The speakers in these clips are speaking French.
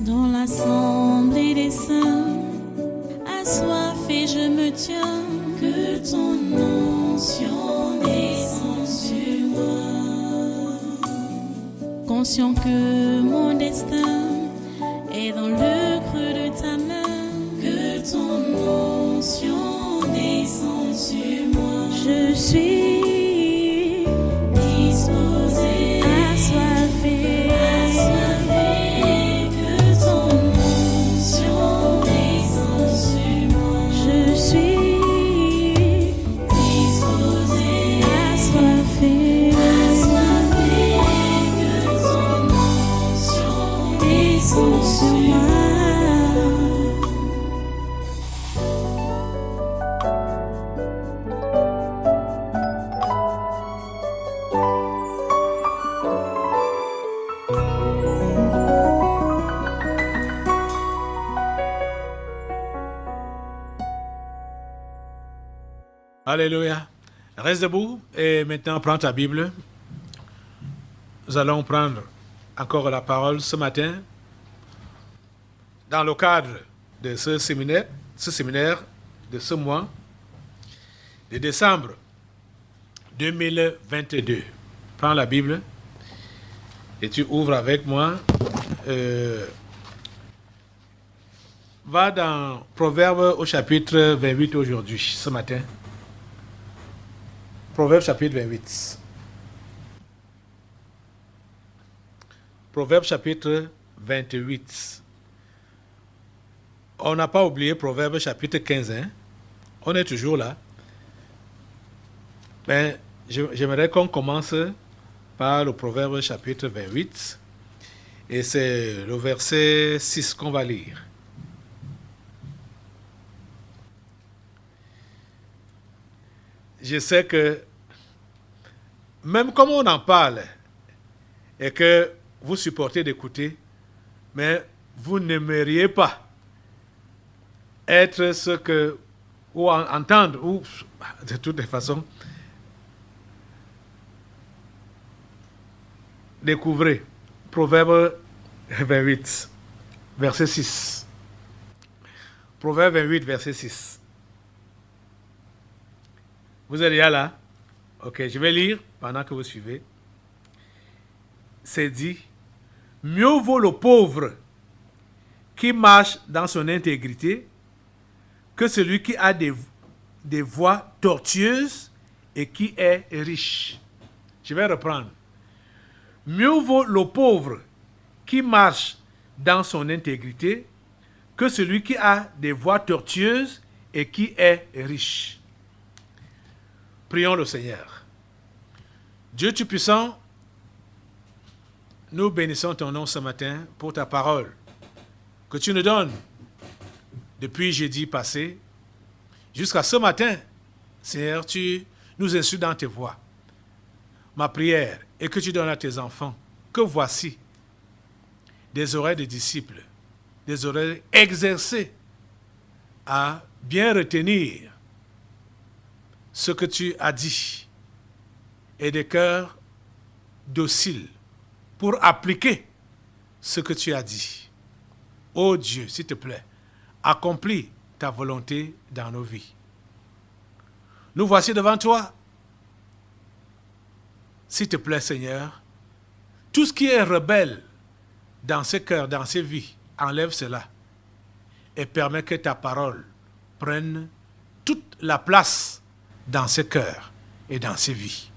Dans l'assemblée des saints, assoiffé je me tiens, que ton onction descende sur moi. Conscient que mon destin est dans le creux de ta main, que ton onction descende sur moi. Je suis disposé, assoiffé, que ton onction descende sur moi. Je suis disposé, assoiffé, que ton onction descende sur moi. Alléluia. Reste debout et maintenant prends ta Bible. Nous allons prendre encore la parole ce matin dans le cadre de ce séminaire de ce mois de décembre 2022. Prends la Bible et tu ouvres avec moi. Va dans Proverbes au chapitre 28 aujourd'hui, ce matin. Proverbe chapitre 28. Proverbe chapitre 28. On n'a pas oublié Proverbe chapitre 15. Hein? On est toujours là. Mais j'aimerais qu'on commence par le Proverbe chapitre 28. Et c'est le verset 6 qu'on va lire. Je sais que même comme on en parle et que vous supportez d'écouter, mais vous n'aimeriez pas être ce que, ou entendre, ou de toutes les façons, découvrez Proverbe 28, verset 6. Proverbe 28, verset 6. Vous êtes déjà là? Ok, je vais lire pendant que vous suivez. C'est dit, mieux vaut le pauvre qui marche dans son intégrité que celui qui a des voies tortueuses et qui est riche. Je vais reprendre. Mieux vaut le pauvre qui marche dans son intégrité que celui qui a des voies tortueuses et qui est riche. Prions le Seigneur. Dieu Tout-Puissant, nous bénissons ton nom ce matin pour ta parole que tu nous donnes depuis jeudi passé jusqu'à ce matin. Seigneur, tu nous instruis dans tes voies. Ma prière est que tu donnes à tes enfants que voici des oreilles de disciples, des oreilles exercées à bien retenir ce que tu as dit et des cœurs dociles pour appliquer ce que tu as dit. Ô Dieu, s'il te plaît, accomplis ta volonté dans nos vies. Nous voici devant toi. S'il te plaît, Seigneur, tout ce qui est rebelle dans ces cœurs, dans ces vies, enlève cela et permets que ta parole prenne toute la place dans ces cœurs et dans ces vies.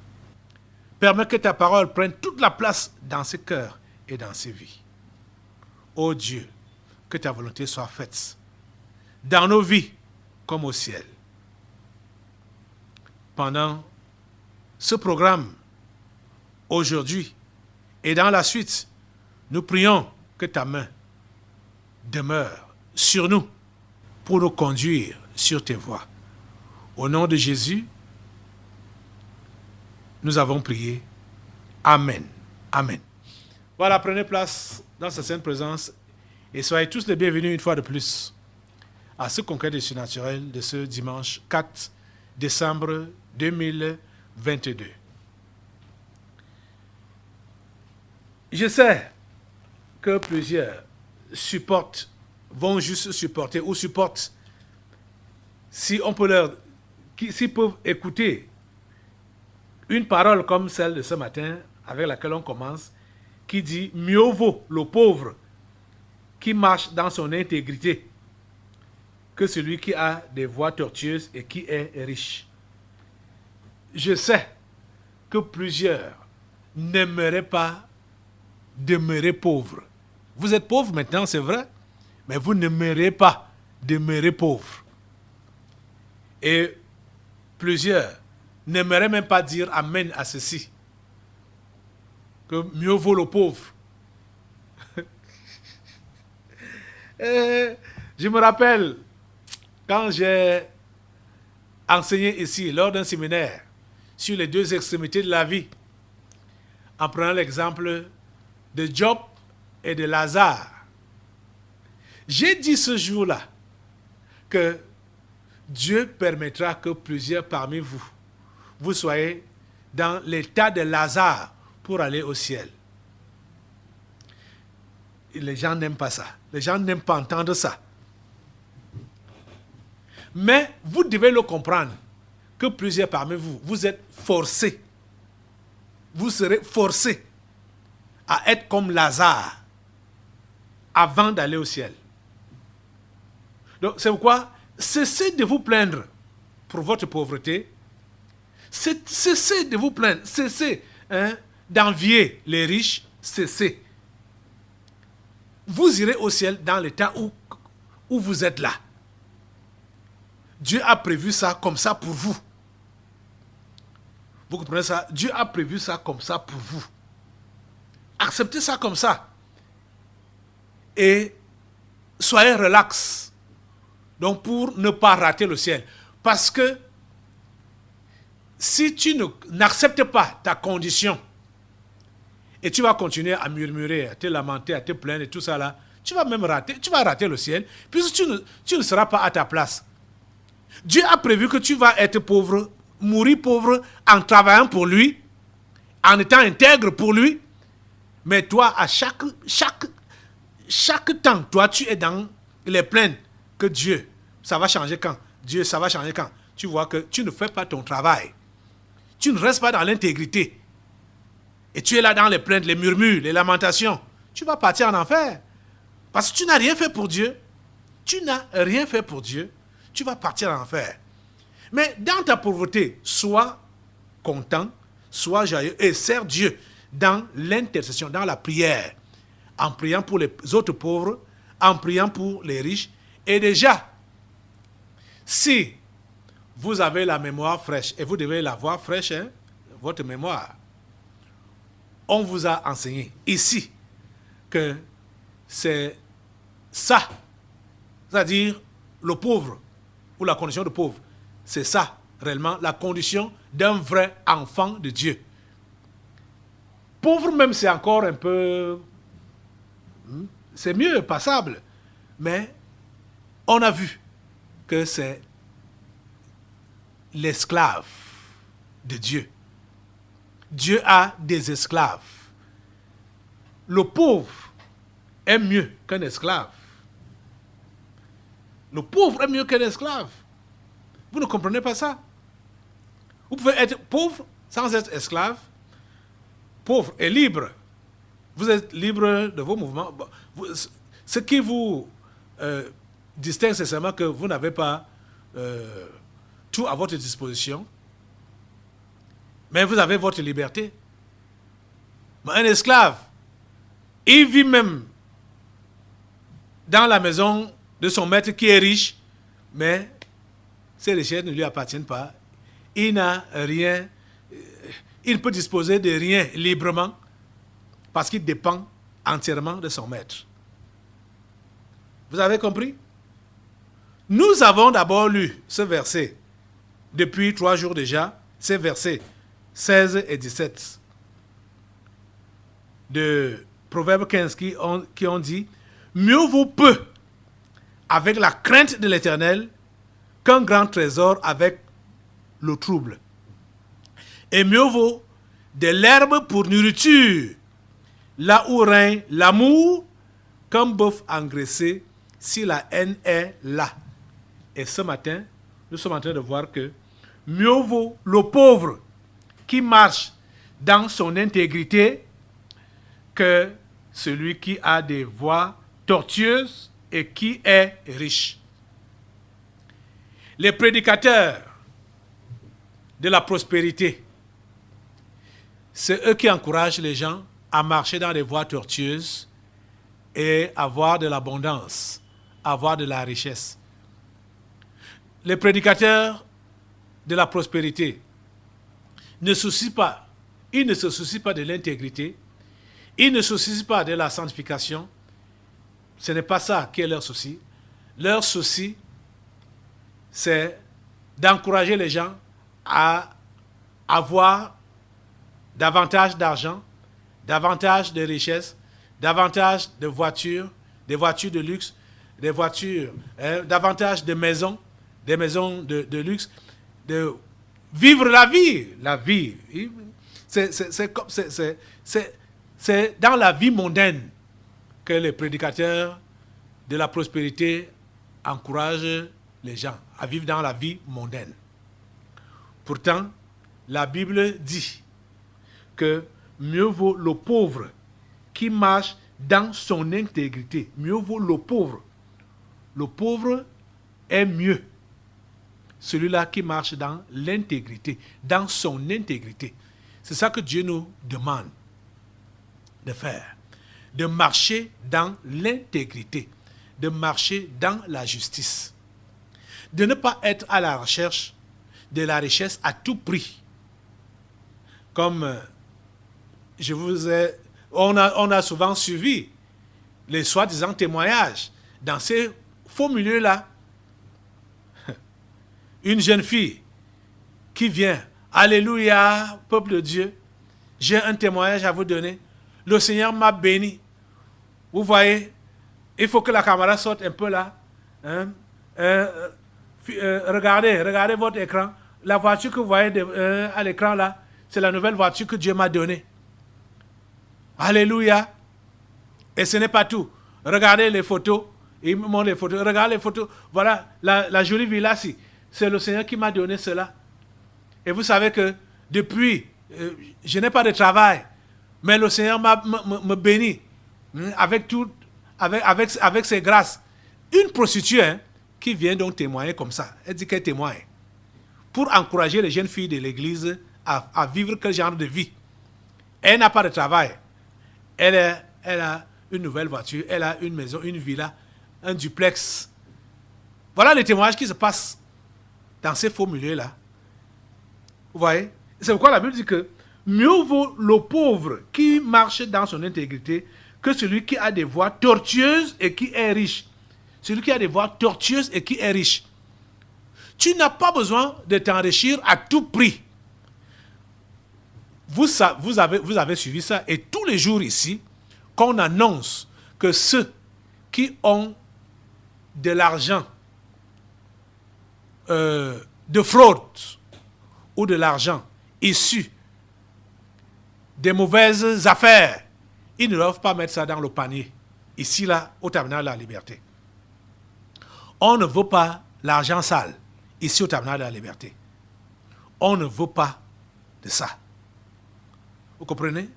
Permets que ta parole prenne toute la place dans ces cœurs et dans ces vies. Ô Dieu, que ta volonté soit faite dans nos vies comme au ciel. Pendant ce programme, aujourd'hui et dans la suite, nous prions que ta main demeure sur nous pour nous conduire sur tes voies. Au nom de Jésus, nous avons prié. Amen. Amen. Voilà, prenez place dans sa sainte présence et soyez tous les bienvenus une fois de plus à ce congrès du surnaturel de ce dimanche 4 décembre 2022. Je sais que plusieurs supportent, vont juste supporter ou supportent, si on peut leur, s'ils peuvent écouter une parole comme celle de ce matin avec laquelle on commence, qui dit mieux vaut le pauvre qui marche dans son intégrité que celui qui a des voies tortueuses et qui est riche. Je sais que plusieurs n'aimeraient pas demeurer pauvres. Vous êtes pauvre maintenant, c'est vrai, mais vous n'aimeriez pas demeurer pauvre. Et plusieurs n'aimeraient même pas dire amen à ceci. Que mieux vaut le pauvre. Je me rappelle quand j'ai enseigné ici lors d'un séminaire sur les deux extrémités de la vie, en prenant l'exemple de Job et de Lazare. J'ai dit ce jour-là que Dieu permettra que plusieurs parmi vous, vous soyez dans l'état de Lazare pour aller au ciel. Et les gens n'aiment pas ça. Les gens n'aiment pas entendre ça. Mais vous devez le comprendre que plusieurs parmi vous, vous êtes forcés. Vous serez forcés à être comme Lazare avant d'aller au ciel. Donc c'est pourquoi cessez de vous plaindre pour votre pauvreté. Cessez de vous plaindre. Cessez d'envier les riches. Cessez. Vous irez au ciel dans l'état où vous êtes là. Dieu a prévu ça comme ça pour vous. Vous comprenez ça? Dieu a prévu ça comme ça pour vous. Acceptez ça comme ça. Et soyez relax. Donc pour ne pas rater le ciel. Parce que si tu n'acceptes pas ta condition et tu vas continuer à murmurer, à te lamenter, à te plaindre et tout ça là, tu vas même rater le ciel, puisque tu ne seras pas à ta place. Dieu a prévu que tu vas être pauvre, mourir pauvre en travaillant pour lui, en étant intègre pour lui, mais toi, à chaque temps, toi, tu es dans les plaintes que Dieu, ça va changer quand? Dieu, ça va changer quand? Tu vois que tu ne fais pas ton travail. Tu ne restes pas dans l'intégrité. Et tu es là dans les plaintes, les murmures, les lamentations. Tu vas partir en enfer. Parce que tu n'as rien fait pour Dieu. Tu n'as rien fait pour Dieu. Tu vas partir en enfer. Mais dans ta pauvreté, sois content, sois joyeux et sers Dieu dans l'intercession, dans la prière. En priant pour les autres pauvres, en priant pour les riches. Et déjà, si vous avez la mémoire fraîche, et vous devez l'avoir fraîche, votre mémoire, on vous a enseigné ici que c'est ça, c'est-à-dire le pauvre, ou la condition de pauvre, c'est ça, réellement, la condition d'un vrai enfant de Dieu. Pauvre même, c'est encore un peu... c'est mieux, passable. Mais on a vu que c'est l'esclave de Dieu. Dieu a des esclaves. Le pauvre est mieux qu'un esclave. Le pauvre est mieux qu'un esclave. Vous ne comprenez pas ça? Vous pouvez être pauvre sans être esclave. Pauvre et libre. Vous êtes libre de vos mouvements. Ce qui vous distingue, c'est seulement que vous n'avez pas tout à votre disposition. Mais vous avez votre liberté. Mais un esclave, il vit même dans la maison de son maître qui est riche, mais ces richesses ne lui appartiennent pas. Il n'a rien, il ne peut disposer de rien librement parce qu'il dépend entièrement de son maître. Vous avez compris? Nous avons d'abord lu ce verset depuis 3 jours déjà, ces versets 16 et 17 de Proverbe 15 qui ont dit « Mieux vaut peu avec la crainte de l'Éternel qu'un grand trésor avec le trouble. Et mieux vaut de l'herbe pour nourriture, là où règne l'amour, qu'un bœuf engraissé si la haine est là. Et ce matin, nous sommes en train de voir que mieux vaut le pauvre qui marche dans son intégrité que celui qui a des voies tortueuses et qui est riche. Les prédicateurs de la prospérité, c'est eux qui encouragent les gens à marcher dans des voies tortueuses et avoir de l'abondance, avoir de la richesse. Les prédicateurs de la prospérité ne soucient pas, ils ne se soucient pas de l'intégrité, ils ne se soucient pas de la sanctification. Ce n'est pas ça qui est leur souci. Leur souci, c'est d'encourager les gens à avoir davantage d'argent, davantage de richesses, davantage de voitures, des voitures de luxe, des voitures, davantage de maisons, des maisons de luxe, de vivre la vie. C'est dans la vie mondaine que les prédicateurs de la prospérité encouragent les gens à vivre dans la vie mondaine. Pourtant, la Bible dit que mieux vaut le pauvre qui marche dans son intégrité. Mieux vaut le pauvre. Le pauvre est mieux. Celui-là qui marche dans l'intégrité, dans son intégrité. C'est ça que Dieu nous demande de faire. De marcher dans l'intégrité. De marcher dans la justice. De ne pas être à la recherche de la richesse à tout prix. Comme on a souvent suivi les soi-disant témoignages dans ces faux milieux-là. Une jeune fille qui vient, alléluia, peuple de Dieu, j'ai un témoignage à vous donner. Le Seigneur m'a béni. Vous voyez, il faut que la caméra sorte un peu là. Hein? Regardez votre écran. La voiture que vous voyez à l'écran là, c'est la nouvelle voiture que Dieu m'a donnée. Alléluia. Et ce n'est pas tout. Regardez les photos. Il me montre les photos. Regardez les photos. Voilà, la jolie villa ici. C'est le Seigneur qui m'a donné cela. Et vous savez que depuis, je n'ai pas de travail. Mais le Seigneur me bénit. Avec ses grâces. Une prostituée qui vient donc témoigner comme ça. Elle dit qu'elle témoigne. Pour encourager les jeunes filles de l'église à vivre quel genre de vie. Elle n'a pas de travail. Elle a une nouvelle voiture, elle a une maison, une villa, un duplex. Voilà les témoignages qui se passent dans ces faux milieux-là. Vous voyez? C'est pourquoi la Bible dit que mieux vaut le pauvre qui marche dans son intégrité que celui qui a des voies tortueuses et qui est riche. Celui qui a des voies tortueuses et qui est riche. Tu n'as pas besoin de t'enrichir à tout prix. Vous avez suivi ça et tous les jours ici, qu'on annonce que ceux qui ont de l'argent de fraude ou de l'argent issu des mauvaises affaires, ils ne doivent pas mettre ça dans le panier, ici, là, au terminal de la liberté. On ne veut pas l'argent sale, ici, au terminal de la liberté. On ne veut pas de ça. Vous comprenez?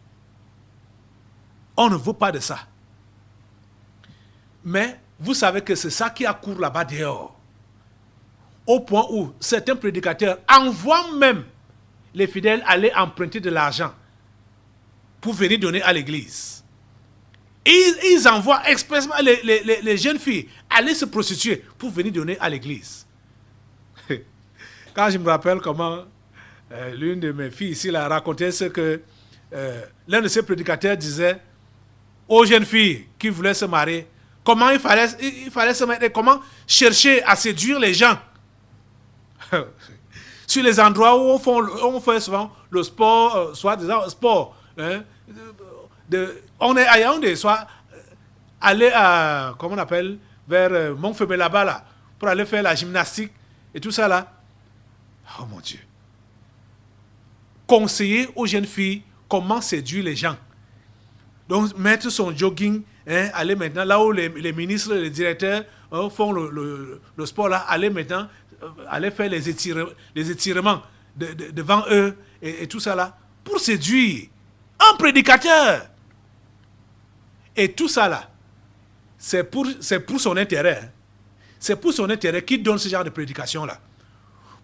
On ne veut pas de ça. Mais vous savez que c'est ça qui accourt là-bas dehors. Au point où certains prédicateurs envoient même les fidèles aller emprunter de l'argent pour venir donner à l'église. Ils envoient expressément les jeunes filles aller se prostituer pour venir donner à l'église. Quand je me rappelle comment l'une de mes filles ici a raconté ce que l'un de ses prédicateurs disait aux jeunes filles qui voulaient se marier, comment il fallait se mettre, comment chercher à séduire les gens. Sur les endroits où on fait souvent le sport, soit disant sport, hein, on est à Yaoundé, soit aller à, comment on appelle, vers Montfebé là-bas, là, pour aller faire la gymnastique et tout ça là. Oh mon Dieu. Conseiller aux jeunes filles comment séduire les gens. Donc mettre son jogging aller maintenant là où les ministres, les directeurs font le sport, là, aller maintenant, aller faire les étirements devant eux et tout ça là, pour séduire un prédicateur. Et tout ça là, c'est pour son intérêt. Hein. C'est pour son intérêt qu'il donne ce genre de prédication là.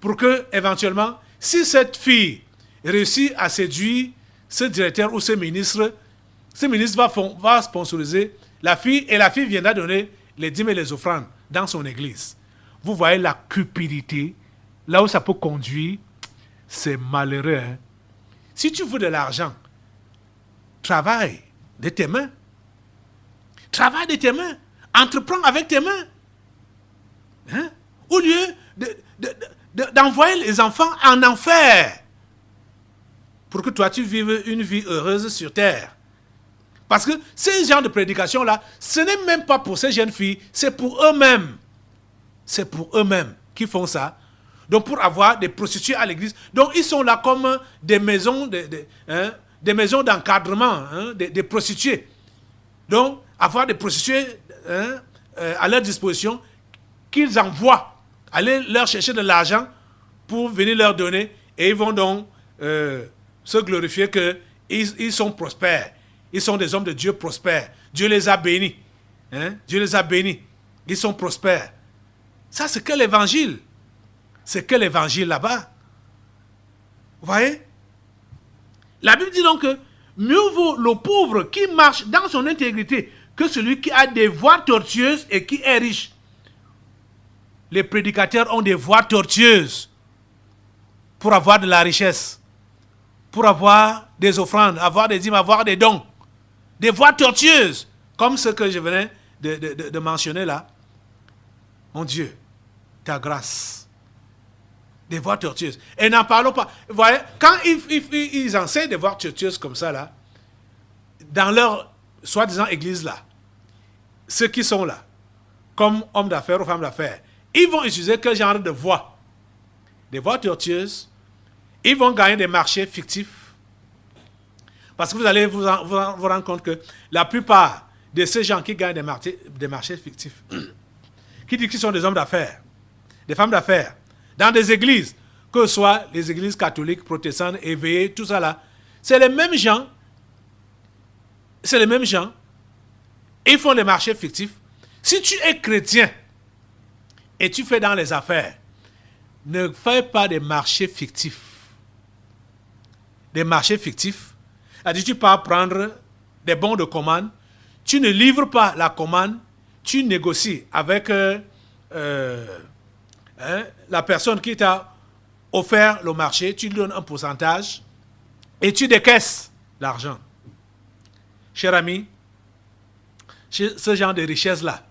Pour que, éventuellement, si cette fille réussit à séduire ce directeur ou ce ministre va sponsoriser la fille et la fille viendra donner les dîmes et les offrandes dans son église. Vous voyez la cupidité, là où ça peut conduire, c'est malheureux. Hein? Si tu veux de l'argent, travaille de tes mains. Travaille de tes mains. Entreprends avec tes mains. Hein? Au lieu d'envoyer les enfants en enfer pour que toi tu vives une vie heureuse sur terre. Parce que ces genres de prédication-là, ce n'est même pas pour ces jeunes filles, c'est pour eux-mêmes. C'est pour eux-mêmes qui font ça. Donc pour avoir des prostituées à l'église. Donc ils sont là comme des maisons, des maisons d'encadrement, hein, des prostituées. Donc avoir des prostituées à leur disposition qu'ils envoient, aller leur chercher de l'argent pour venir leur donner. Et ils vont donc se glorifier qu'ils sont prospères. Ils sont des hommes de Dieu prospères. Dieu les a bénis. Hein? Dieu les a bénis. Ils sont prospères. Ça, c'est que l'évangile. C'est que l'évangile là-bas. Vous voyez? La Bible dit donc que mieux vaut le pauvre qui marche dans son intégrité que celui qui a des voies tortueuses et qui est riche. Les prédicateurs ont des voies tortueuses pour avoir de la richesse, pour avoir des offrandes, avoir des dîmes, avoir des dons. Des voies tortueuses, comme ce que je venais de mentionner là. Mon Dieu, ta grâce. Des voies tortueuses. Et n'en parlons pas. Vous voyez, quand ils enseignent des voies tortueuses comme ça là, dans leur soi-disant église là, ceux qui sont là, comme hommes d'affaires ou femmes d'affaires, ils vont utiliser quel genre de voies? Des voies tortueuses. Ils vont gagner des marchés fictifs. Parce que vous allez vous rendre compte que la plupart de ces gens qui gagnent des marchés fictifs, qui disent qu'ils sont des hommes d'affaires, des femmes d'affaires, dans des églises, que ce soit les églises catholiques, protestantes, éveillées, tout ça là, c'est les mêmes gens. C'est les mêmes gens. Ils font des marchés fictifs. Si tu es chrétien et tu fais dans les affaires, ne fais pas des marchés fictifs. Des marchés fictifs. C'est-à-dire, tu pars prendre des bons de commande, tu ne livres pas la commande, tu négocies avec la personne qui t'a offert le marché, tu lui donnes un pourcentage et tu décaisses l'argent. Cher ami, ce genre de richesse-là,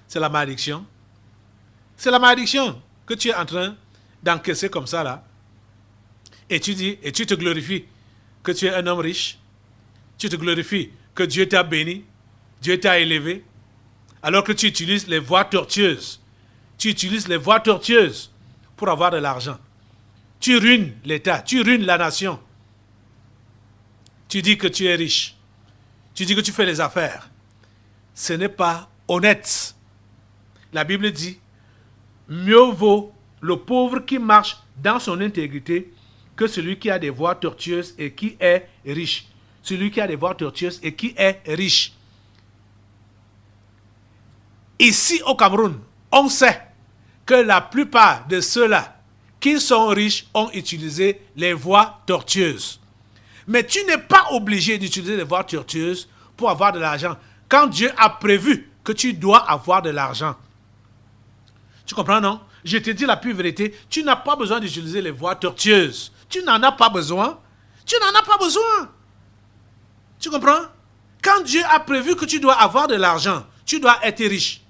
c'est la malédiction. C'est la malédiction que tu es en train d'encaisser comme ça là. Et tu dis, et tu te glorifies que tu es un homme riche, tu te glorifies que Dieu t'a béni, Dieu t'a élevé, alors que tu utilises les voies tortueuses. Tu utilises les voies tortueuses pour avoir de l'argent. Tu ruines l'État, tu ruines la nation. Tu dis que tu es riche. Tu dis que tu fais les affaires. Ce n'est pas honnête. La Bible dit, mieux vaut le pauvre qui marche dans son intégrité que celui qui a des voies tortueuses et qui est riche. Celui qui a des voies tortueuses et qui est riche. Ici au Cameroun, on sait que la plupart de ceux-là qui sont riches ont utilisé les voies tortueuses. Mais tu n'es pas obligé d'utiliser les voies tortueuses pour avoir de l'argent. Quand Dieu a prévu que tu dois avoir de l'argent. Tu comprends, non? Je te dis la pure vérité, tu n'as pas besoin d'utiliser les voies tortueuses. Tu n'en as pas besoin. Tu n'en as pas besoin. Tu comprends? Quand Dieu a prévu que tu dois avoir de l'argent, tu dois être riche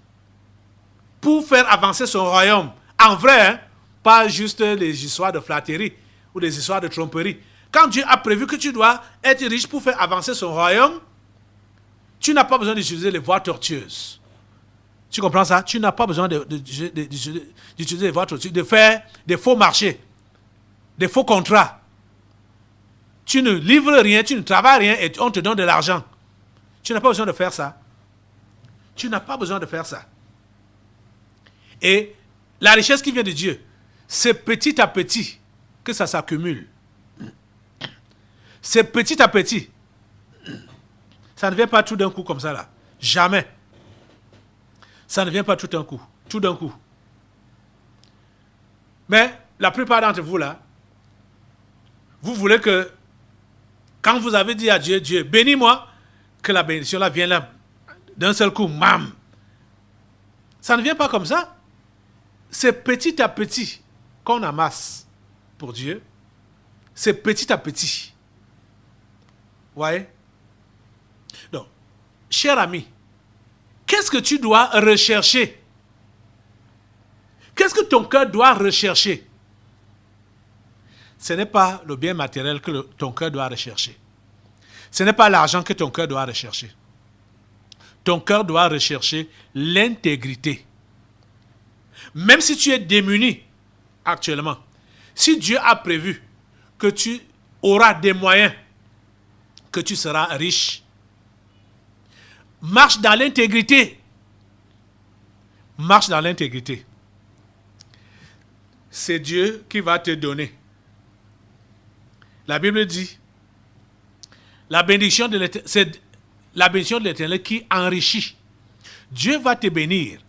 pour faire avancer son royaume. En vrai, hein, pas juste les histoires de flatterie ou les histoires de tromperie. Quand Dieu a prévu que tu dois être riche pour faire avancer son royaume, tu n'as pas besoin d'utiliser les voies tortueuses. Tu comprends ça? Tu n'as pas besoin d'utiliser les voies tortueuses, de faire des faux marchés, des faux contrats. Tu ne livres rien, tu ne travailles rien et on te donne de l'argent. Tu n'as pas besoin de faire ça. Tu n'as pas besoin de faire ça. Et la richesse qui vient de Dieu, c'est petit à petit que ça s'accumule. C'est petit à petit. Ça ne vient pas tout d'un coup comme ça là. Jamais. Ça ne vient pas tout d'un coup. Tout d'un coup. Mais la plupart d'entre vous là, vous voulez que quand vous avez dit à Dieu, Dieu, bénis-moi, que la bénédiction là vienne là d'un seul coup, mam. Ça ne vient pas comme ça. C'est petit à petit qu'on amasse pour Dieu. C'est petit à petit. Vous voyez? Donc, cher ami, qu'est-ce que tu dois rechercher? Qu'est-ce que ton cœur doit rechercher? Ce n'est pas le bien matériel que ton cœur doit rechercher. Ce n'est pas l'argent que ton cœur doit rechercher. Ton cœur doit rechercher l'intégrité. Même si tu es démuni actuellement, si Dieu a prévu que tu auras des moyens, que tu seras riche, marche dans l'intégrité. Marche dans l'intégrité. C'est Dieu qui va te donner. La Bible dit, la bénédiction de l'Éternel, c'est la bénédiction de l'Éternel qui enrichit. Dieu va te bénir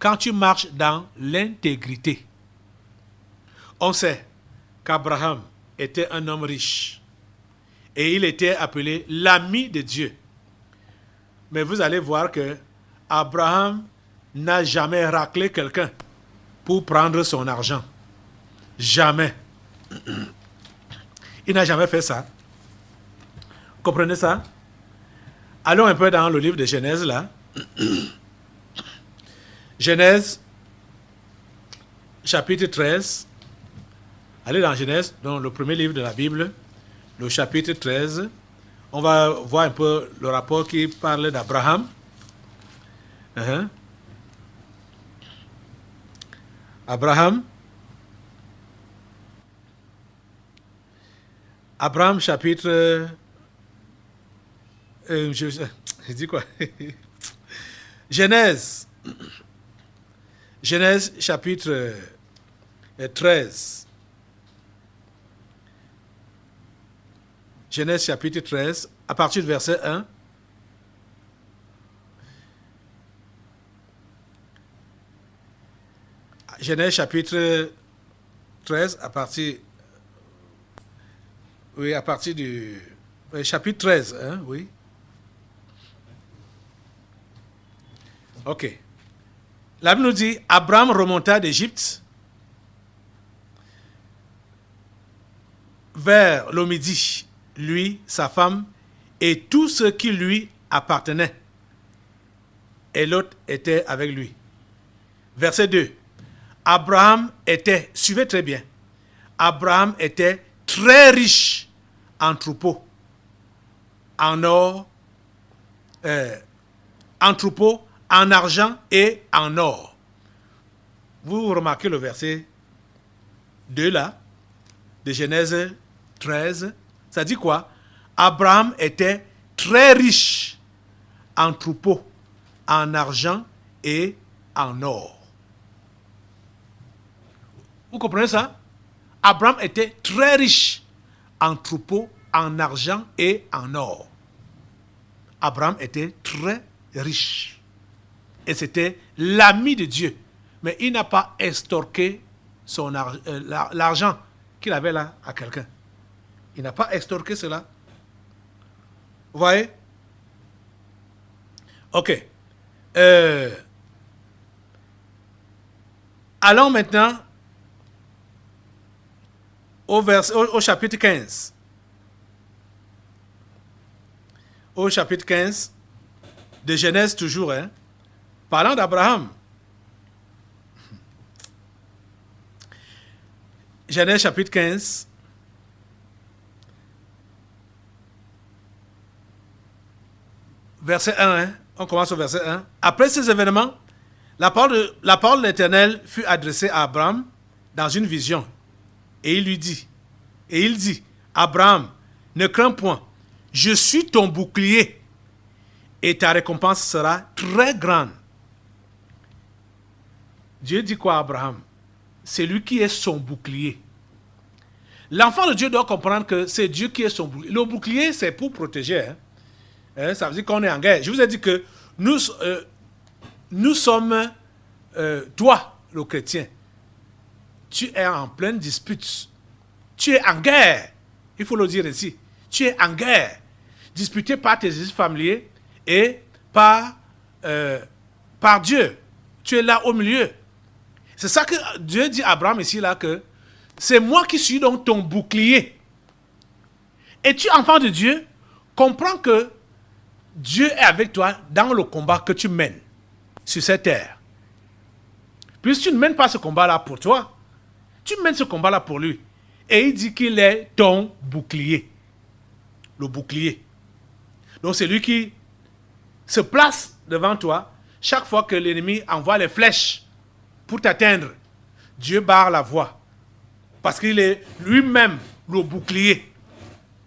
quand tu marches dans l'intégrité. On sait qu'Abraham était un homme riche et il était appelé l'ami de Dieu. Mais vous allez voir que Abraham n'a jamais raclé quelqu'un pour prendre son argent. Jamais. Il n'a jamais fait ça. Comprenez ça? Allons un peu dans le livre de Genèse là. Genèse, chapitre 13. Allez dans Genèse, dans le premier livre de la Bible, le chapitre 13. On va voir un peu le rapport qui parle d'Abraham. Abraham, chapitre... je dis quoi? Genèse, chapitre 13. Genèse, chapitre 13, à partir du verset 1. Genèse, chapitre 13, à partir du... chapitre 13, hein, oui. Ok. La Bible nous dit, Abraham remonta d'Égypte vers le midi, lui, sa femme, et tout ce qui lui appartenait. Et l'autre était avec lui. Verset 2. Abraham était, suivez très bien, Abraham était très riche en troupeaux, en or, en troupeaux, en argent et en or. Vous remarquez le verset 2 là, de Genèse 13. Ça dit quoi? Abraham était très riche en troupeaux, en argent et en or. Vous comprenez ça? Abraham était très riche en troupeaux, en argent et en or. Abraham était très riche. Et c'était l'ami de Dieu. Mais il n'a pas extorqué l'argent qu'il avait là à quelqu'un. Il n'a pas extorqué cela. Vous voyez? Ok. Allons maintenant au chapitre 15. Au chapitre 15 de Genèse toujours, hein, parlant d'Abraham. Genèse chapitre 15. Verset 1, hein, on commence au verset 1. Après ces événements, la parole de l'Éternel fut adressée à Abraham dans une vision. Et il dit, Abraham, ne crains point, je suis ton bouclier et ta récompense sera très grande. Dieu dit quoi à Abraham? C'est lui qui est son bouclier. L'enfant de Dieu doit comprendre que c'est Dieu qui est son bouclier. Le bouclier, c'est pour protéger. Ça veut dire qu'on est en guerre. Je vous ai dit que nous sommes, toi, le chrétien, tu es en pleine dispute. Tu es en guerre. Il faut le dire ici. Tu es en guerre. Disputé par tes familiers et par Dieu. Tu es là au milieu. C'est ça que Dieu dit à Abraham ici, là, que c'est moi qui suis donc ton bouclier. Et tu, enfant de Dieu, comprends que Dieu est avec toi dans le combat que tu mènes sur cette terre. Puisque tu ne mènes pas ce combat-là pour toi, tu mènes ce combat-là pour lui. Et il dit qu'il est ton bouclier. Le bouclier. Donc c'est lui qui se place devant toi chaque fois que l'ennemi envoie les flèches pour t'atteindre. Dieu barre la voie. Parce qu'il est lui-même le bouclier.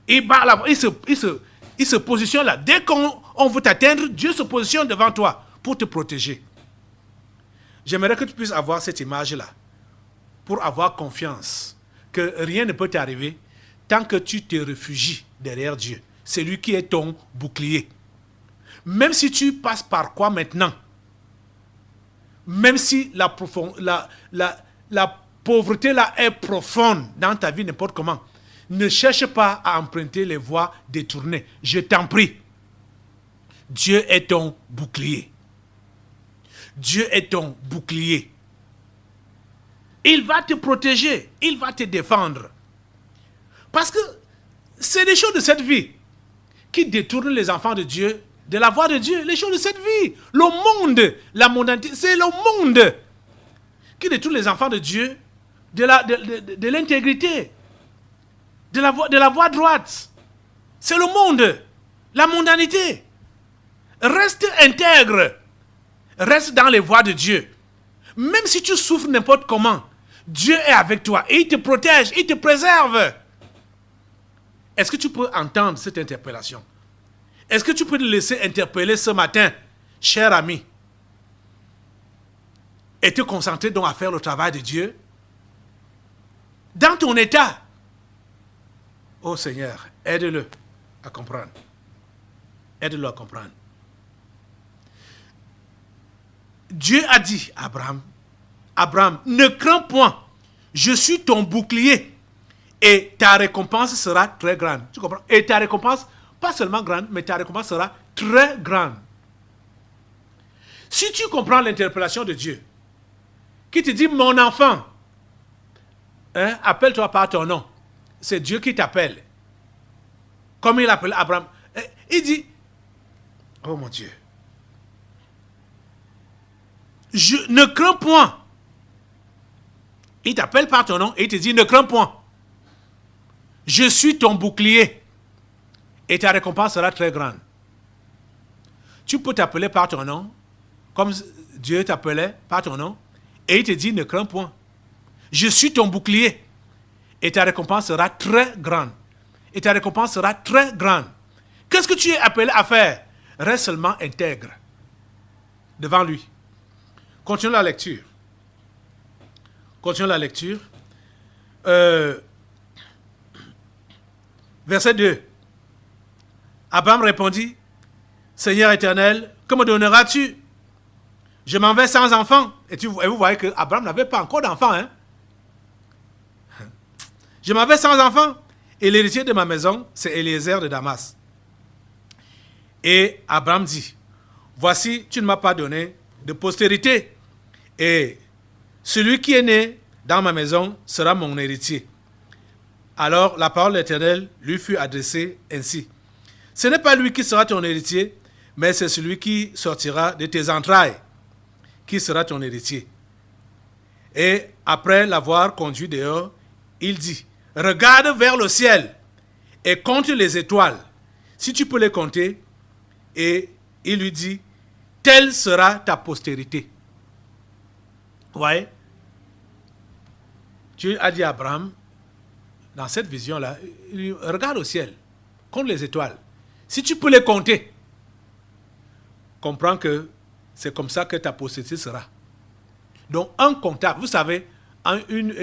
Il barre la voie. Il se positionne là. Dès qu'on veut t'atteindre, Dieu se positionne devant toi pour te protéger. J'aimerais que tu puisses avoir cette image-là pour avoir confiance que rien ne peut t'arriver tant que tu te réfugies derrière Dieu. C'est lui qui est ton bouclier. Même si tu passes par quoi maintenant, même si la pauvreté là est profonde dans ta vie, n'importe comment, ne cherche pas à emprunter les voies détournées. Je t'en prie. Dieu est ton bouclier. Dieu est ton bouclier. Il va te protéger. Il va te défendre. Parce que c'est les choses de cette vie qui détournent les enfants de Dieu de la voie de Dieu. Les choses de cette vie. Le monde, la mondanité, c'est le monde qui détourne les enfants de Dieu de l'intégrité, de la voie droite. C'est le monde, la mondanité. Reste intègre. Reste dans les voies de Dieu. Même si tu souffres n'importe comment, Dieu est avec toi et il te protège, il te préserve. Est-ce que tu peux entendre cette interpellation? Est-ce que tu peux te laisser interpeller ce matin, cher ami, et te concentrer donc à faire le travail de Dieu? Dans ton état, oh Seigneur, aide-le à comprendre. Aide-le à comprendre. Dieu a dit à Abraham, Abraham, ne crains point, je suis ton bouclier et ta récompense sera très grande. Tu comprends? Et ta récompense, pas seulement grande, mais ta récompense sera très grande. Si tu comprends l'interpellation de Dieu, qui te dit, mon enfant, appelle-toi par ton nom. C'est Dieu qui t'appelle. Comme il appelle Abraham. Il dit, oh mon Dieu, je ne crains point. Il t'appelle par ton nom et il te dit, ne crains point. Je suis ton bouclier et ta récompense sera très grande. Tu peux t'appeler par ton nom, comme Dieu t'appelait par ton nom, et il te dit, ne crains point. Je suis ton bouclier et ta récompense sera très grande. Et ta récompense sera très grande. Qu'est-ce que tu es appelé à faire? Reste seulement intègre devant lui. Continuons la lecture. Continuons la lecture. Verset 2. Abraham répondit, Seigneur éternel, que me donneras-tu? Je m'en vais sans enfant. Et vous voyez que Abraham n'avait pas encore d'enfant. Hein? Je m'en vais sans enfant. Et l'héritier de ma maison, c'est Eliezer de Damas. Et Abraham dit, voici, tu ne m'as pas donné de postérité. Et celui qui est né dans ma maison sera mon héritier. Alors la parole de l'Éternel lui fut adressée ainsi. Ce n'est pas lui qui sera ton héritier, mais c'est celui qui sortira de tes entrailles qui sera ton héritier. Et après l'avoir conduit dehors, il dit, regarde vers le ciel et compte les étoiles, si tu peux les compter. Et il lui dit, telle sera ta postérité. Vous voyez? Dieu a dit à Abraham, dans cette vision-là, regarde au ciel, compte les étoiles. Si tu peux les compter, comprends que c'est comme ça que ta postérité sera. Donc, un comptable, vous savez, une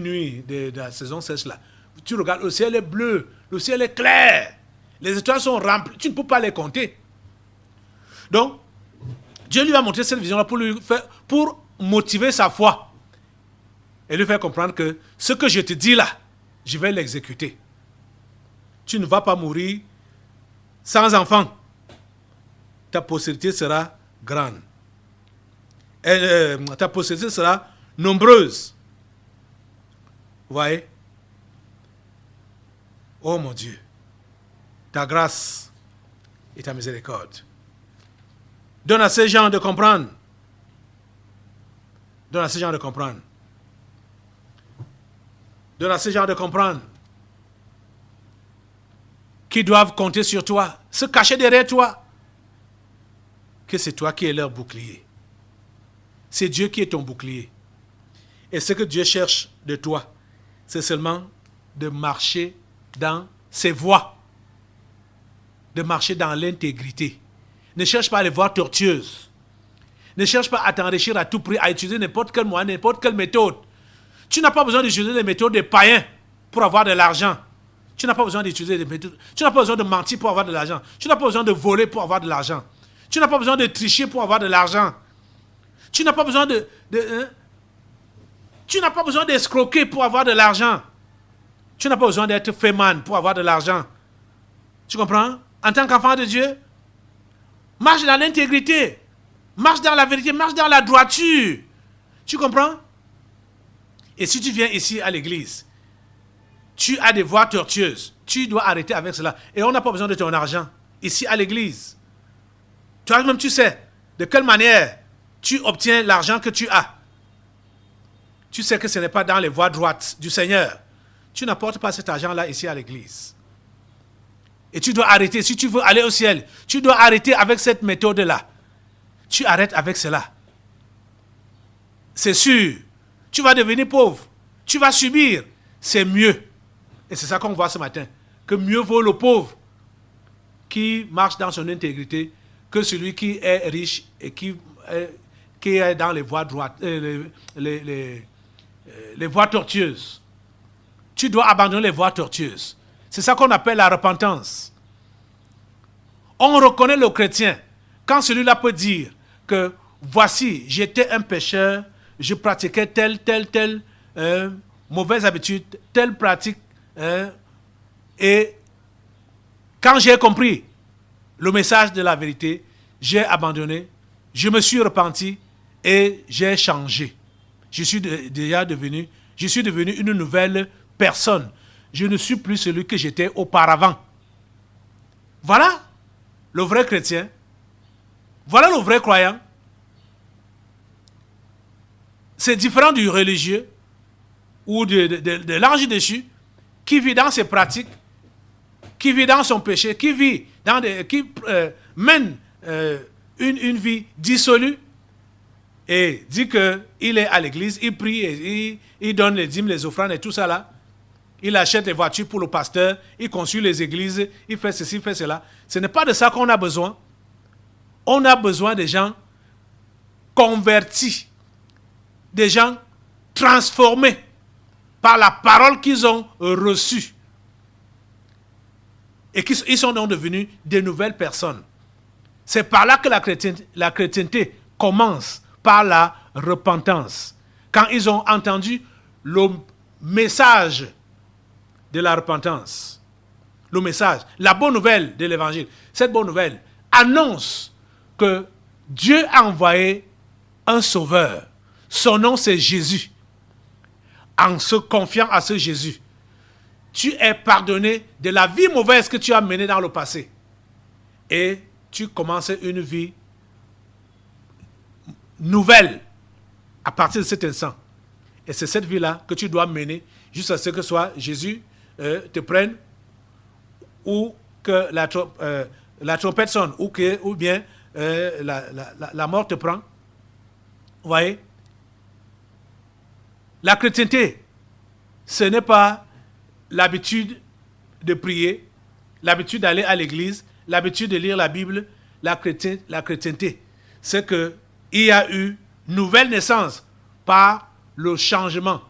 nuit de la saison sèche là, tu regardes, le ciel est bleu, le ciel est clair, les étoiles sont remplies, tu ne peux pas les compter. Donc, Dieu lui a montré cette vision-là pour motiver sa foi et lui faire comprendre que ce que je te dis là, je vais l'exécuter. Tu ne vas pas mourir sans enfant. Ta postérité sera grande. Ta postérité sera nombreuse. Vous voyez? Oh mon Dieu, ta grâce et ta miséricorde. Donne à ces gens de comprendre. Donne à ces gens de comprendre. Donne à ces gens de comprendre qu'ils doivent compter sur toi, se cacher derrière toi, que c'est toi qui es leur bouclier. C'est Dieu qui est ton bouclier. Et ce que Dieu cherche de toi, c'est seulement de marcher dans ses voies, de marcher dans l'intégrité. Ne cherche pas les voies tortueuses. Ne cherche pas à t'enrichir à tout prix, à utiliser n'importe quel moyen, n'importe quelle méthode. Tu n'as pas besoin d'utiliser les méthodes des païens pour avoir de l'argent. Tu n'as pas besoin d'utiliser des méthodes. Tu n'as pas besoin de mentir pour avoir de l'argent. Tu n'as pas besoin de voler pour avoir de l'argent. Tu n'as pas besoin de tricher pour avoir de l'argent. Tu n'as pas besoin tu n'as pas besoin d'escroquer pour avoir de l'argent. Tu n'as pas besoin d'être féman pour avoir de l'argent. Tu comprends? En tant qu'enfant de Dieu, marche dans l'intégrité. Marche dans la vérité. Marche dans la droiture. Tu comprends? Et si tu viens ici à l'église, tu as des voies tortueuses. Tu dois arrêter avec cela. Et on n'a pas besoin de ton argent ici à l'église. Toi-même, tu sais de quelle manière tu obtiens l'argent que tu as. Tu sais que ce n'est pas dans les voies droites du Seigneur. Tu n'apportes pas cet argent-là ici à l'église. Et tu dois arrêter. Si tu veux aller au ciel, tu dois arrêter avec cette méthode-là. Tu arrêtes avec cela. C'est sûr. Tu vas devenir pauvre. Tu vas subir. C'est mieux. Et c'est ça qu'on voit ce matin. Que mieux vaut le pauvre qui marche dans son intégrité que celui qui est riche et qui est dans les voies droites, les voies tortueuses. Tu dois abandonner les voies tortueuses. C'est ça qu'on appelle la repentance. On reconnaît le chrétien quand celui-là peut dire que voici, j'étais un pécheur, je pratiquais telle mauvaise habitude, telle pratique, et quand j'ai compris le message de la vérité, j'ai abandonné, je me suis repenti et j'ai changé. Je suis devenu une nouvelle personne. Je ne suis plus celui que j'étais auparavant. Voilà le vrai chrétien. Voilà le vrai croyant. C'est différent du religieux ou de l'ange déchu qui vit dans ses pratiques, qui vit dans son péché, qui mène une vie dissolue et dit qu'il est à l'église, il prie, et il donne les dîmes, les offrandes et tout ça là. Il achète des voitures pour le pasteur, il construit les églises, il fait ceci, il fait cela. Ce n'est pas de ça qu'on a besoin. On a besoin des gens convertis, des gens transformés par la parole qu'ils ont reçue. Et ils sont donc devenus de nouvelles personnes. C'est par là que la chrétienté commence, par la repentance. Quand ils ont entendu le message de la repentance, le message, la bonne nouvelle de l'évangile, cette bonne nouvelle annonce que Dieu a envoyé un sauveur. Son nom c'est Jésus. En se confiant à ce Jésus, tu es pardonné de la vie mauvaise que tu as menée dans le passé. Et tu commences une vie nouvelle à partir de cet instant. Et c'est cette vie-là que tu dois mener jusqu'à ce que soit Jésus te prenne ou que la trompette sonne ou bien la mort te prend. Vous voyez? La chrétienté, ce n'est pas l'habitude de prier, l'habitude d'aller à l'église, l'habitude de lire la Bible, la chrétienté, c'est qu'il y a eu nouvelle naissance par le changement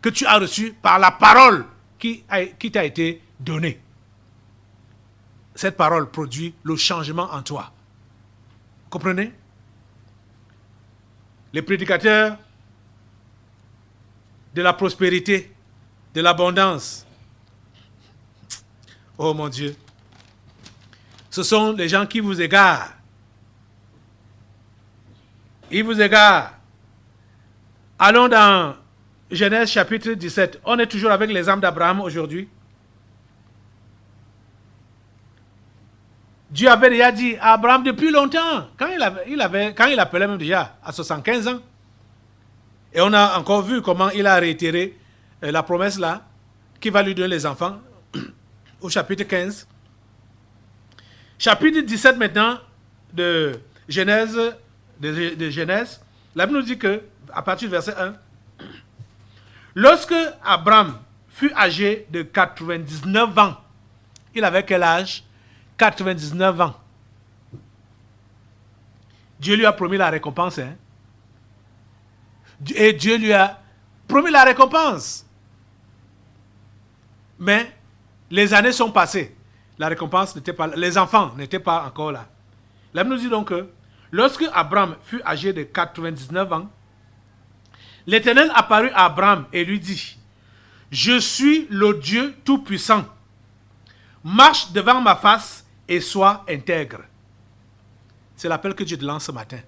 que tu as reçu par la parole qui t'a été donnée. Cette parole produit le changement en toi. Comprenez? Les prédicateurs de la prospérité, de l'abondance. Oh mon Dieu. Ce sont les gens qui vous égarent. Ils vous égarent. Allons dans Genèse chapitre 17. On est toujours avec les âmes d'Abraham aujourd'hui. Dieu avait déjà dit à Abraham depuis longtemps, quand il appelait même déjà à 75 ans. Et on a encore vu comment il a réitéré la promesse là, qui va lui donner les enfants, au chapitre 15. Chapitre 17 maintenant de Genèse, la Bible nous dit que, à partir du verset 1, lorsque Abraham fut âgé de 99 ans, il avait quel âge? 99 ans. Dieu lui a promis la récompense. Hein? Et Dieu lui a promis la récompense. Mais les années sont passées. La récompense n'était pas là. Les enfants n'étaient pas encore là. La Bible nous dit donc que lorsque Abraham fut âgé de 99 ans, l'Éternel apparut à Abraham et lui dit, « Je suis le Dieu Tout-Puissant. Marche devant ma face et sois intègre. » C'est l'appel que Dieu te lance ce matin.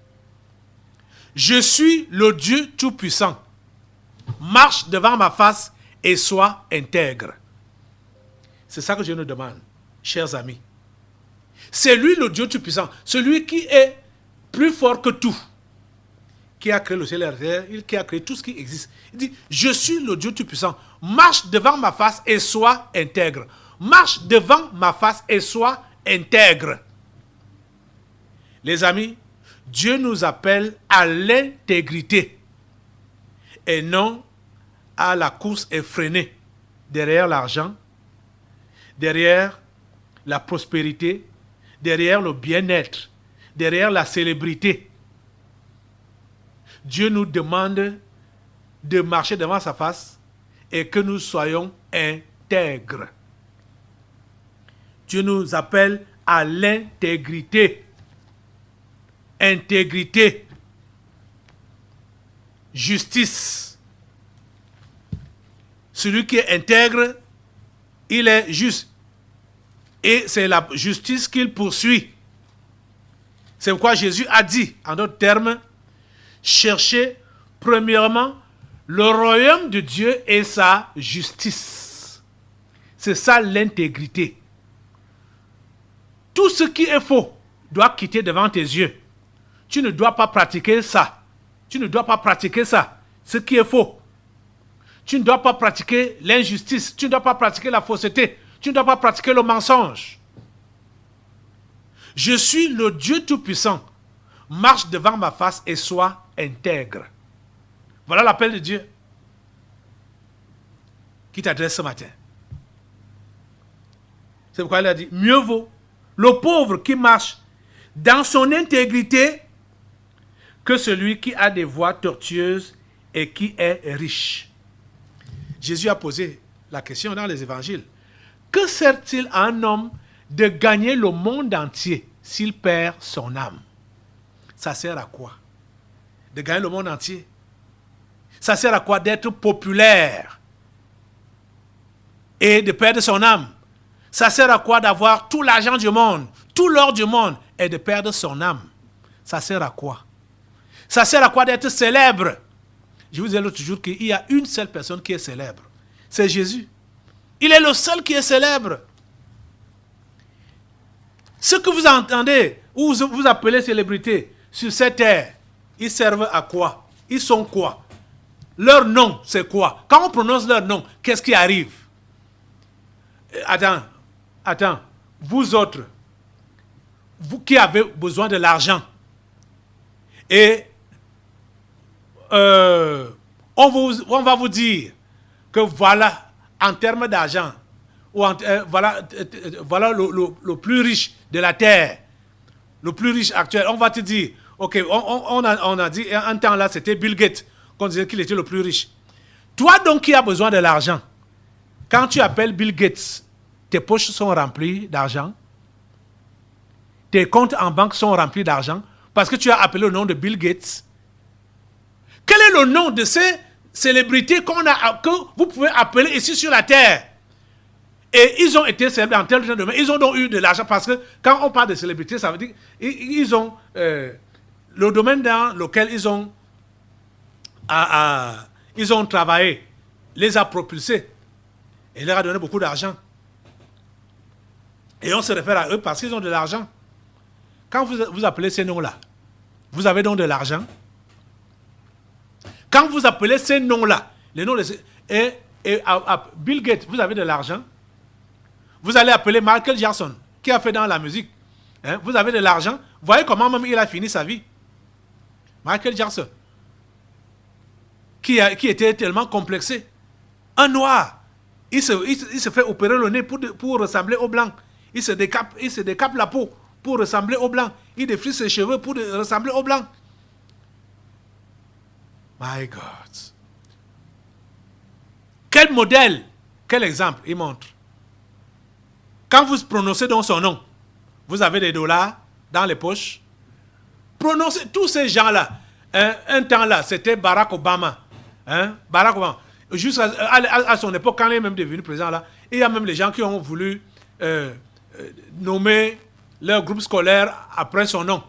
Je suis le Dieu Tout-Puissant. Marche devant ma face et sois intègre. C'est ça que Dieu nous demande, chers amis. C'est lui le Dieu Tout-Puissant, celui qui est plus fort que tout, qui a créé le ciel et la terre, qui a créé tout ce qui existe. Il dit, je suis le Dieu Tout-Puissant. Marche devant ma face et sois intègre. Marche devant ma face et sois intègre. Les amis, Dieu nous appelle à l'intégrité et non à la course effrénée derrière l'argent, derrière la prospérité, derrière le bien-être, derrière la célébrité. Dieu nous demande de marcher devant sa face et que nous soyons intègres. Dieu nous appelle à l'intégrité. Intégrité. Justice. Celui qui est intègre, il est juste. Et c'est la justice qu'il poursuit. C'est pourquoi Jésus a dit, en d'autres termes, cherchez premièrement le royaume de Dieu et sa justice. C'est ça l'intégrité. Tout ce qui est faux doit quitter devant tes yeux. Tu ne dois pas pratiquer ça. Tu ne dois pas pratiquer ça. Ce qui est faux. Tu ne dois pas pratiquer l'injustice. Tu ne dois pas pratiquer la fausseté. Tu ne dois pas pratiquer le mensonge. Je suis le Dieu Tout-Puissant. Marche devant ma face et sois intègre. Voilà l'appel de Dieu qui t'adresse ce matin. C'est pourquoi il a dit, mieux vaut le pauvre qui marche dans son intégrité que celui qui a des voies tortueuses et qui est riche. Jésus a posé la question dans les évangiles. Que sert-il à un homme de gagner le monde entier s'il perd son âme? Ça sert à quoi? De gagner le monde entier? Ça sert à quoi d'être populaire et de perdre son âme? Ça sert à quoi d'avoir tout l'argent du monde, tout l'or du monde et de perdre son âme? Ça sert à quoi? Ça sert à quoi d'être célèbre? Je vous disais l'autre jour qu'il y a une seule personne qui est célèbre. C'est Jésus. Il est le seul qui est célèbre. Ce que vous entendez, ou vous appelez célébrité, sur cette terre, ils servent à quoi? Ils sont quoi? Leur nom, c'est quoi? Quand on prononce leur nom, qu'est-ce qui arrive? Attends. Vous autres, vous qui avez besoin de l'argent, et on va vous dire que voilà, en termes d'argent, ou voilà le plus riche de la terre, le plus riche actuel, on va te dire, ok, on a dit, un temps là, c'était Bill Gates, qu'on disait qu'il était le plus riche. Toi donc qui as besoin de l'argent, quand tu appelles Bill Gates, tes poches sont remplies d'argent, tes comptes en banque sont remplis d'argent, parce que tu as appelé le nom de Bill Gates. Quel est le nom de ces célébrités que vous pouvez appeler ici sur la terre? Et ils ont été célèbres dans tel domaine. Ils ont donc eu de l'argent parce que quand on parle de célébrités, ça veut dire qu'ils ont le domaine dans lequel ils ont travaillé, les a propulsés et leur a donné beaucoup d'argent. Et on se réfère à eux parce qu'ils ont de l'argent. Quand vous appelez ces noms-là, vous avez donc de l'argent. Quand vous appelez ces noms-là, les noms de Bill Gates, vous avez de l'argent. Vous allez appeler Michael Jackson, qui a fait dans la musique. Hein? Vous avez de l'argent. Voyez comment même il a fini sa vie. Michael Jackson, qui était tellement complexé. Un noir, il se fait opérer le nez pour ressembler au blanc. Il se décape la peau pour ressembler au blanc. Il défrise ses cheveux pour ressembler au blanc. My God. Quel modèle, quel exemple il montre. Quand vous prononcez donc son nom, vous avez des dollars dans les poches. Prononcez tous ces gens-là. Un temps là, c'était Barack Obama. Hein? Barack Obama. Juste à son époque, quand il est même devenu président là, il y a même les gens qui ont voulu nommer leur groupe scolaire après son nom.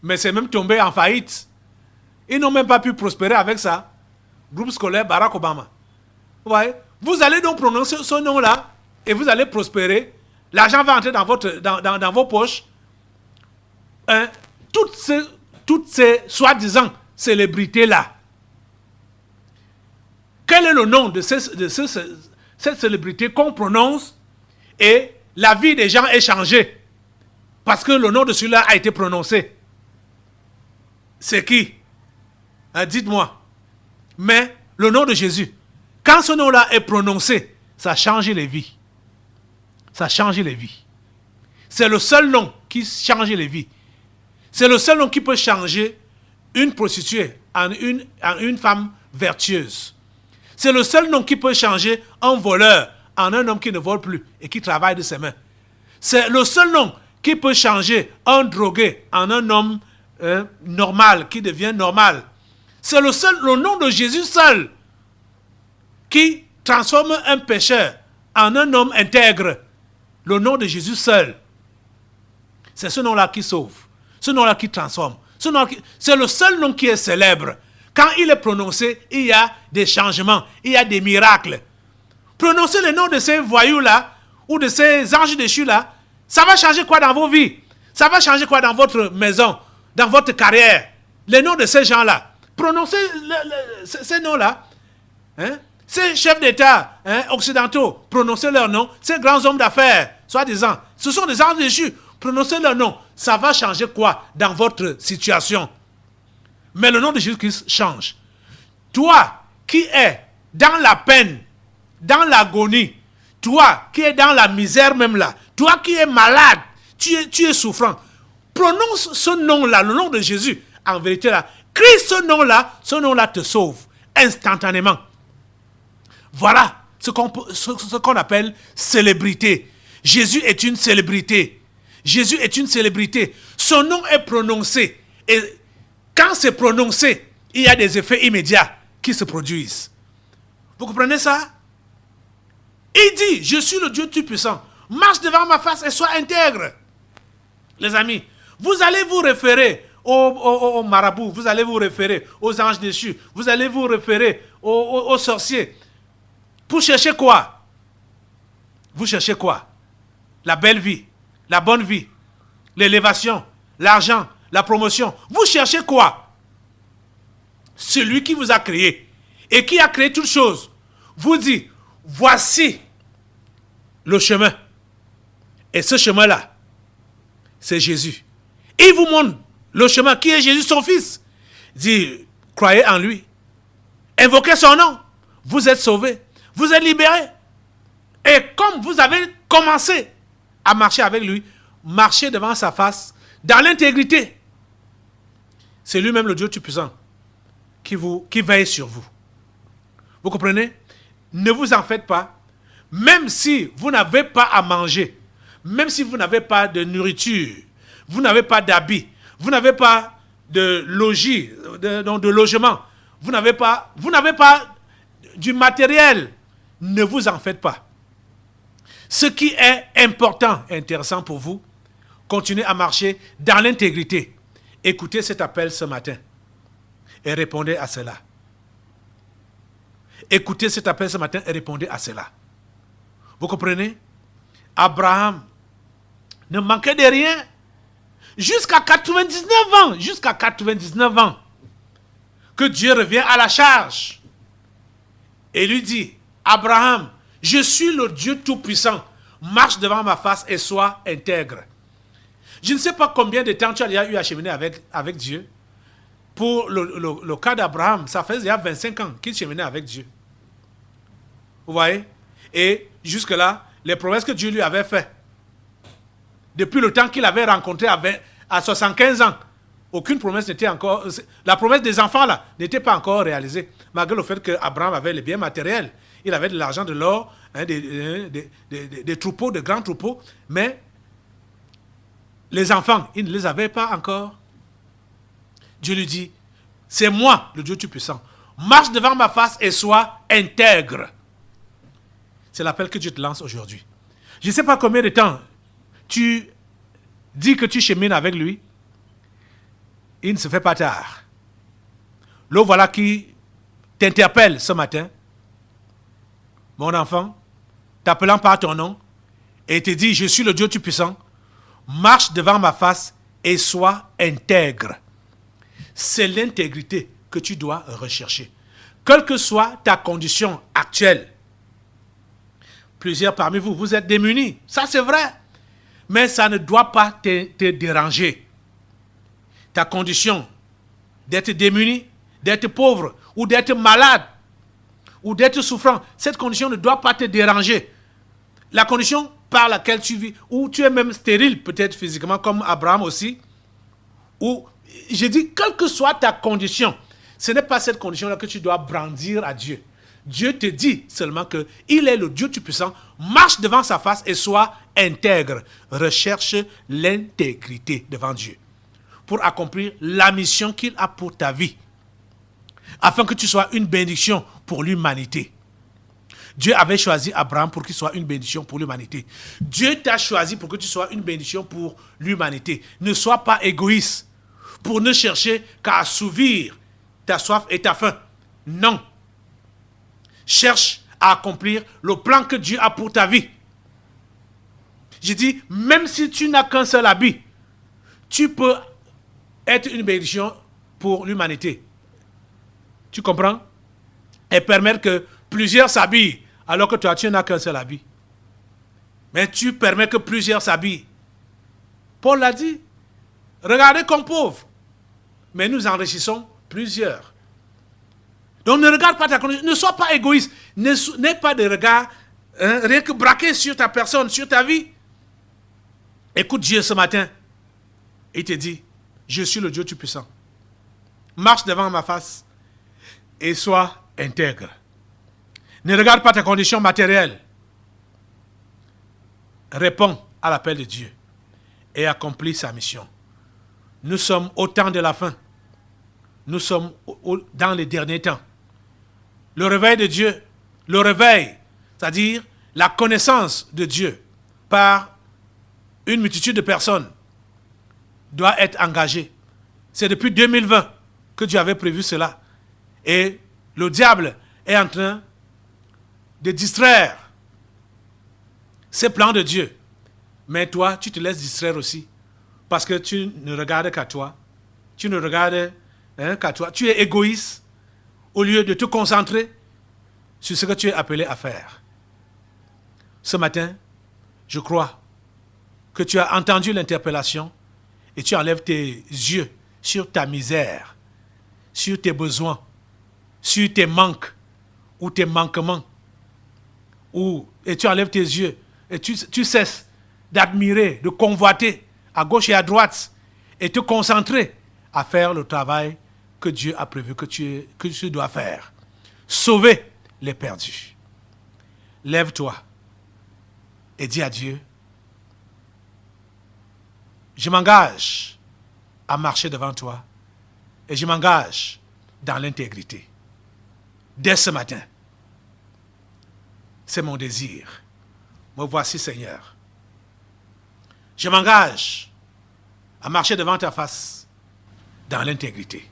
Mais c'est même tombé en faillite. Ils n'ont même pas pu prospérer avec ça. Groupe scolaire Barack Obama. Vous voyez? Vous allez donc prononcer ce nom-là et vous allez prospérer. L'argent va entrer dans vos poches. Hein? Toutes ces soi-disant célébrités-là. Quel est le nom de cette célébrité qu'on prononce et la vie des gens est changée parce que le nom de celui-là a été prononcé? C'est qui? Dites-moi. Mais le nom de Jésus, quand ce nom-là est prononcé, ça change les vies. Ça change les vies. C'est le seul nom qui change les vies. C'est le seul nom qui peut changer une prostituée en une femme vertueuse. C'est le seul nom qui peut changer un voleur en un homme qui ne vole plus et qui travaille de ses mains. C'est le seul nom qui peut changer un drogué en un homme normal, qui devient normal. C'est le nom de Jésus seul qui transforme un pécheur en un homme intègre. Le nom de Jésus seul. C'est ce nom-là qui sauve. Ce nom-là qui transforme. C'est le seul nom qui est célèbre. Quand il est prononcé, il y a des changements, il y a des miracles. Prononcez le nom de ces voyous-là ou de ces anges déchus-là, ça va changer quoi dans vos vies? Ça va changer quoi dans votre maison, dans votre carrière? Les noms de ces gens-là. Prononcez ces noms-là. Hein? Ces chefs d'État occidentaux, prononcez leurs noms. Ces grands hommes d'affaires, soi-disant, ce sont des anges déchus. Prononcez leurs noms. Ça va changer quoi dans votre situation? Mais le nom de Jésus-Christ change. Toi qui es dans la peine, dans l'agonie, toi qui es dans la misère même là, toi qui es malade, tu es souffrant, prononce ce nom-là, le nom de Jésus. En vérité là, crie ce nom-là te sauve instantanément. Voilà ce qu'on appelle célébrité. Jésus est une célébrité. Jésus est une célébrité. Son nom est prononcé. Et quand c'est prononcé, il y a des effets immédiats qui se produisent. Vous comprenez ça? Il dit, je suis le Dieu Tout-Puissant. Marche devant ma face et sois intègre. Les amis, vous allez vous référer aux marabouts, vous allez vous référer aux anges déchus, vous allez vous référer aux sorciers. Pour chercher quoi? Vous cherchez quoi? La belle vie, la bonne vie, l'élévation, l'argent, la promotion. Vous cherchez quoi? Celui qui vous a créé et qui a créé toutes choses vous dit, voici le chemin. Et ce chemin-là, c'est Jésus. Il vous montre le chemin qui est Jésus, son fils. Il dit, croyez en lui. Invoquez son nom. Vous êtes sauvés. Vous êtes libérés. Et comme vous avez commencé à marcher avec lui, marchez devant sa face, dans l'intégrité. C'est lui-même le Dieu Tout-Puissant qui veille sur vous. Vous comprenez? Ne vous en faites pas. Même si vous n'avez pas à manger, même si vous n'avez pas de nourriture, vous n'avez pas d'habits, vous n'avez pas de logis, de logement, vous n'avez pas du matériel, ne vous en faites pas. Ce qui est important et intéressant pour vous, continuez à marcher dans l'intégrité. Écoutez cet appel ce matin et répondez à cela. Écoutez cet appel ce matin et répondez à cela. Vous comprenez? Abraham ne manquait de rien jusqu'à 99 ans, que Dieu revient à la charge et lui dit, Abraham, je suis le Dieu Tout-Puissant, marche devant ma face et sois intègre. Je ne sais pas combien de temps tu as déjà eu à cheminer avec Dieu. Pour le cas d'Abraham, ça faisait déjà 25 ans qu'il cheminait avec Dieu. Vous voyez? Et jusque-là, les promesses que Dieu lui avait faites, depuis le temps qu'il avait rencontré à 75 ans, aucune promesse n'était encore... La promesse des enfants, là, n'était pas encore réalisée. Malgré le fait qu'Abraham avait les biens matériels. Il avait de l'argent, de l'or, des troupeaux, de grands troupeaux. Mais les enfants, il ne les avait pas encore. Dieu lui dit, c'est moi, le Dieu Tout-Puissant. Marche devant ma face et sois intègre. C'est l'appel que Dieu te lance aujourd'hui. Je ne sais pas combien de temps tu dis que tu chemines avec lui. Il ne se fait pas tard. Le voilà qui t'interpelle ce matin. Mon enfant, t'appelant par ton nom, et te dit, je suis le Dieu Tout-Puissant, marche devant ma face et sois intègre. C'est l'intégrité que tu dois rechercher. Quelle que soit ta condition actuelle. Plusieurs parmi vous, vous êtes démunis. Ça, c'est vrai. Mais ça ne doit pas te déranger. Ta condition d'être démuni, d'être pauvre, ou d'être malade, ou d'être souffrant, cette condition ne doit pas te déranger. La condition par laquelle tu vis, ou tu es même stérile, peut-être physiquement, comme Abraham aussi, ou, je dis, quelle que soit ta condition, ce n'est pas cette condition-là que tu dois brandir à Dieu. Dieu te dit seulement qu'il est le Dieu Tout-Puissant, marche devant sa face et sois intègre. Recherche l'intégrité devant Dieu pour accomplir la mission qu'il a pour ta vie, afin que tu sois une bénédiction pour l'humanité. Dieu avait choisi Abraham pour qu'il soit une bénédiction pour l'humanité. Dieu t'a choisi pour que tu sois une bénédiction pour l'humanité. Ne sois pas égoïste pour ne chercher qu'à assouvir ta soif et ta faim. Non. Cherche à accomplir le plan que Dieu a pour ta vie. Je dis, même si tu n'as qu'un seul habit, tu peux être une bénédiction pour l'humanité. Tu comprends? Et permettre que plusieurs s'habillent alors que toi, tu n'as qu'un seul habit. Mais tu permets que plusieurs s'habillent. Paul l'a dit. Regardez comme pauvres. Mais nous enrichissons plusieurs. Donc ne regarde pas ta condition. Ne sois pas égoïste. N'aie pas de regard rien que braqué sur ta personne, sur ta vie. Écoute Dieu ce matin. Il te dit, je suis le Dieu Tout-Puissant. Marche devant ma face et sois intègre. Ne regarde pas ta condition matérielle. Réponds à l'appel de Dieu et accomplis sa mission. Nous sommes au temps de la fin. Nous sommes dans les derniers temps. Le réveil de Dieu, le réveil, c'est-à-dire la connaissance de Dieu par une multitude de personnes doit être engagée. C'est depuis 2020 que Dieu avait prévu cela. Et le diable est en train de distraire ces plans de Dieu. Mais toi, tu te laisses distraire aussi. Parce que tu ne regardes qu'à toi. Tu ne regardes qu'à toi. Tu es égoïste au lieu de te concentrer sur ce que tu es appelé à faire. Ce matin, je crois que tu as entendu l'interpellation et tu enlèves tes yeux sur ta misère, sur tes besoins, sur tes manques ou tes manquements. Et tu enlèves tes yeux et tu cesses d'admirer, de convoiter à gauche et à droite et te concentrer à faire le travail que Dieu a prévu que tu dois faire. Sauver les perdus. Lève-toi et dis à Dieu, je m'engage à marcher devant toi et je m'engage dans l'intégrité. Dès ce matin, c'est mon désir. Me voici, Seigneur. Je m'engage à marcher devant ta face dans l'intégrité.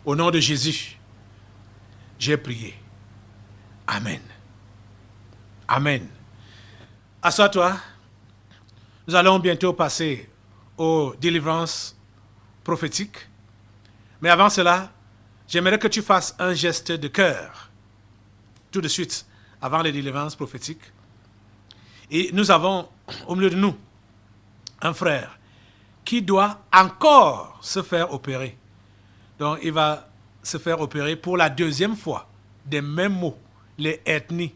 Au nom de Jésus, j'ai prié. Amen. Amen. Assois-toi. Nous allons bientôt passer aux délivrances prophétiques. Mais avant cela, j'aimerais que tu fasses un geste de cœur. Tout de suite, avant les délivrances prophétiques. Et nous avons au milieu de nous un frère qui doit encore se faire opérer. Donc, il va se faire opérer pour la deuxième fois des mêmes mots, les ethnies.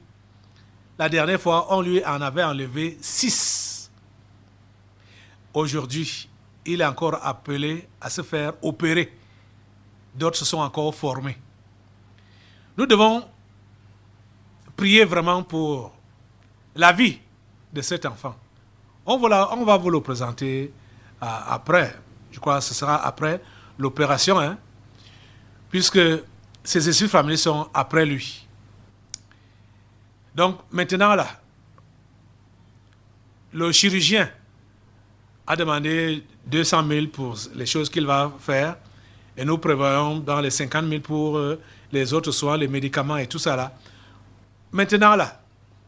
La dernière fois, on lui en avait enlevé 6. Aujourd'hui, il est encore appelé à se faire opérer. D'autres se sont encore formés. Nous devons prier vraiment pour la vie de cet enfant. On va vous le présenter après. Je crois que ce sera après l'opération, hein, puisque ses esprits familiers sont après lui. Donc maintenant là, le chirurgien a demandé 200 000 pour les choses qu'il va faire et nous prévoyons dans les 50 000 pour les autres soins, les médicaments et tout ça là. Maintenant là,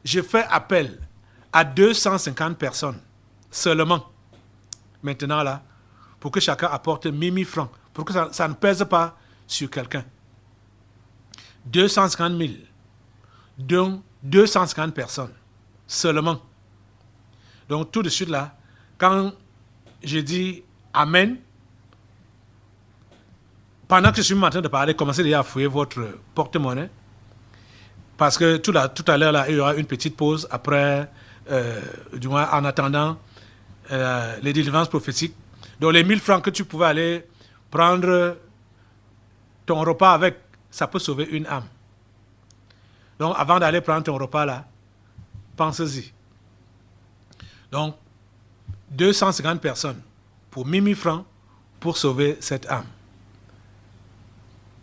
je fais appel à 250 personnes seulement. Maintenant là, pour que chacun apporte 1000 francs, pour que ça ne pèse pas sur quelqu'un. 250 000, donc 250 personnes seulement. Donc tout de suite là, quand je dis Amen, pendant que je suis en train de parler, commencez déjà à fouiller votre porte-monnaie. Parce que tout à l'heure, là, il y aura une petite pause après, du moins en attendant les délivrances prophétiques. Donc les 1000 francs que tu pouvais aller prendre ton repas avec, ça peut sauver une âme. Donc avant d'aller prendre ton repas là, pensez-y. Donc 250 personnes pour 1000 francs pour sauver cette âme.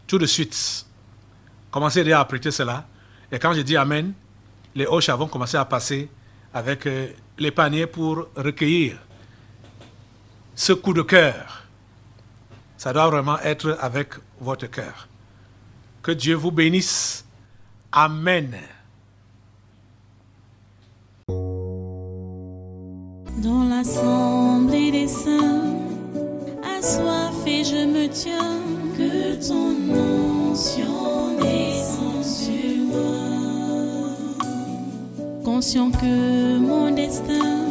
Tout de suite, commencez déjà à prêter cela. Et quand je dis Amen, les hoches vont commencer à passer avec les paniers pour recueillir ce coup de cœur. Ça doit vraiment être avec votre cœur. Que Dieu vous bénisse. Amen. Dans l'assemblée des saints, assoiffé je me tiens, que ton onction descende sur moi. Conscient que mon destin